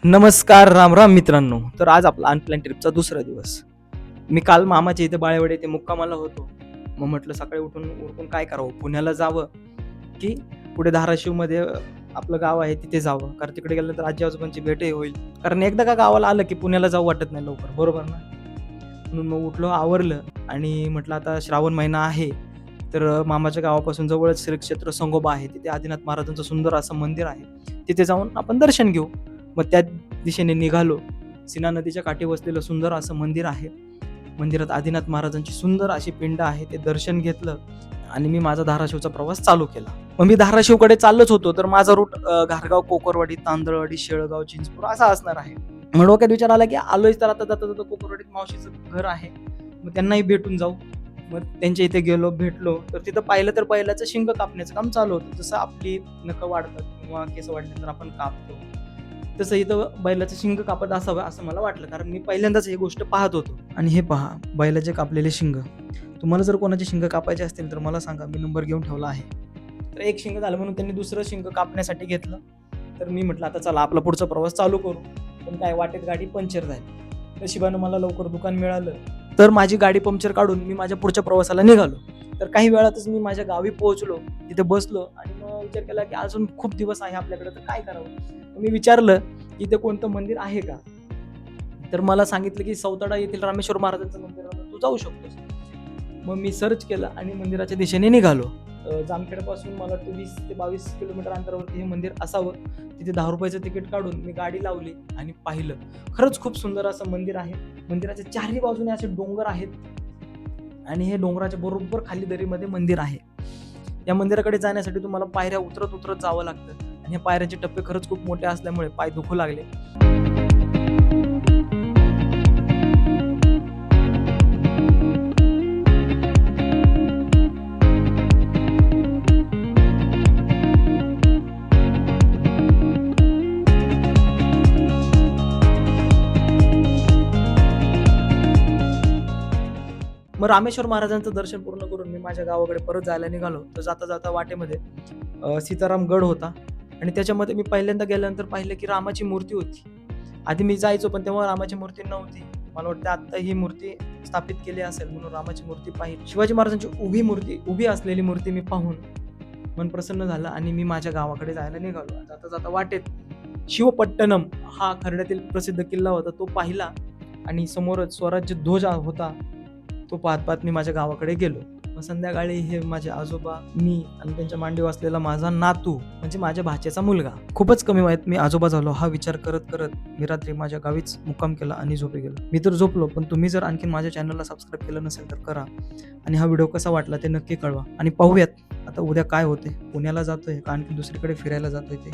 नमस्कार, राम राम मित्रांनो. तर आज आपला अनप्लॅन ट्रिपचा दुसरा दिवस. मी काल मामाच्या इथे बाळेवाडी येथे मुक्कामाला होतो. मग म्हटलं सकाळी उठून उरकून काय करावं, पुण्याला जावं की पुढे धाराशिवमध्ये आपलं गाव आहे तिथे जावं, कारण तिकडे गेल्यानंतर आजी आजोबांची भेटही होईल. कारण एकदा का गावाला आलं की पुण्याला जाऊ वाटत नाही लवकर, बरोबर ना? म्हणून मग उठलो, आवरलं आणि म्हटलं आता श्रावण महिना आहे, तर मामाच्या गावापासून जवळच श्री क्षेत्र संगोबा आहे, तिथे आदिनाथ महाराजांचं सुंदर असं मंदिर आहे, तिथे जाऊन आपण दर्शन घेऊ. मग त्या दिशेने निघालो. सीना नदीच्या काठी वसलेलं सुंदर असं मंदिर आहे. मंदिरात आदिनाथ महाराजांची सुंदर अशी पिंड आहे, ते दर्शन घेतलं आणि मी माझा धाराशिवचा प्रवास चालू केला. मग मी धाराशिवकडे चाललोच होतो, तर माझा रूट घारगाव, कोकरवाडी, तांदळवाडी, शेळगाव, चिंचपूर असा असणार आहे. मग डोक्यात विचार आला की आलोच तर आता जाता जाता कोकरवाडीत मावशीचं घर आहे, मग त्यांनाही भेटून जाऊ. मग त्यांच्या इथे गेलो, भेटलो, तर तिथं पाहिलं तर बैलाचं शिंग कापण्याचं काम चालू होतं. जसं आपली नखं वाढतात किंवा केस वाढल्यानंतर आपण कापतो, तसं इथं बैलाचं शिंग कापत असावं असं मला वाटलं, कारण मी पहिल्यांदाच ही गोष्ट पाहत होतो. आणि हे पहा, बैलाचे कापलेले शिंग. तुम्हाला जर कोणाचे शिंग कापायचे असतील तर मला सांगा, मी नंबर घेऊन ठेवला आहे. तर एक शिंग झालं म्हणून त्यांनी दुसरं शिंग कापण्यासाठी घेतलं. तर मी म्हटलं आता चला आपला पुढचा प्रवास चालू करू. पण काय, वाटेत गाडी पंक्चर झाली. नशिबानं मला लवकर दुकान मिळालं, तर माझी गाडी पंक्चर काढून मी माझ्या पुढच्या प्रवासाला निघालो. तर काही वेळातच मी माझ्या गावी पोहोचलो, तिथे बसलो आणि मग विचार केला की अजून खूप दिवस आहे आपल्याकडे, तर काय करावं. मी विचारलं की इथे कोणतं मंदिर आहे का, तर मला सांगितलं की सौताडा येथील रामेश्वर महाराजांचं मंदिर आहे, तू जाऊ शकतोस. मग मी सर्च केलं आणि मंदिराच्या दिशेने निघालो. जामखेडपासून मला वाटतं 20 ते 22 किलोमीटर अंतरावरती हे मंदिर असावं. तिथे 10 रुपयाचं तिकीट काढून मी गाडी लावली आणि पाहिलं. खरंच खूप सुंदर असं मंदिर आहे. मंदिराच्या चारही बाजूने असे डोंगर आहेत आणि हे डोंगराच्या बरोबर खाली दरीमध्ये मंदिर आहे. या मंदिराकडे जाण्यासाठी तुम्हाला पायऱ्या उतरत उतरत जावं लागतं आणि हे पायऱ्याचे टप्पे खरंच खूप मोठे असल्यामुळे पाय दुखू लागले. मग रामेश्वर महाराजांचं दर्शन पूर्ण करून मी माझ्या गावाकडे परत जायला निघालो. तर जाता जाता वाटेमध्ये सीताराम गड होता आणि त्याच्यामध्ये मी पहिल्यांदा गेल्यानंतर पाहिलं की रामाची मूर्ती होती. आधी मी जायचो पण तेव्हा रामाची मूर्ती नव्हती. मला वाटतं आता ही मूर्ती स्थापित केली असेल म्हणून रामाची मूर्ती पाहिली. शिवाजी महाराजांची उभी असलेली मूर्ती मी पाहून मन प्रसन्न झालं आणि मी माझ्या गावाकडे जायला निघालो. जाता जाता वाटेत शिवपट्टणम हा खर्ड्यातील प्रसिद्ध किल्ला होता, तो पाहिला आणि समोरच स्वराज्य ध्वज होता. तो पाहत पाहत मी माझ्या गावाकडे गेलो. मग संध्याकाळी हे माझे आजोबा, मी आणि त्यांच्या मांडीवर असलेला माझा नातू म्हणजे माझ्या भाच्याचा मुलगा. खूपच कमी वयात मी आजोबा झालो हा विचार करत करत मी रात्री माझ्या गावीच मुक्काम केला आणि झोपी गेलो. मी तर झोपलो, पण तुम्ही जर आणखी माझ्या चॅनलला सबस्क्राईब केलं नसेल तर करा आणि हा व्हिडिओ कसा वाटला ते नक्की कळवा. आणि पाहूयात आता उद्या काय होते, पुण्याला जातोय का आणखी दुसरीकडे फिरायला जातोय ते.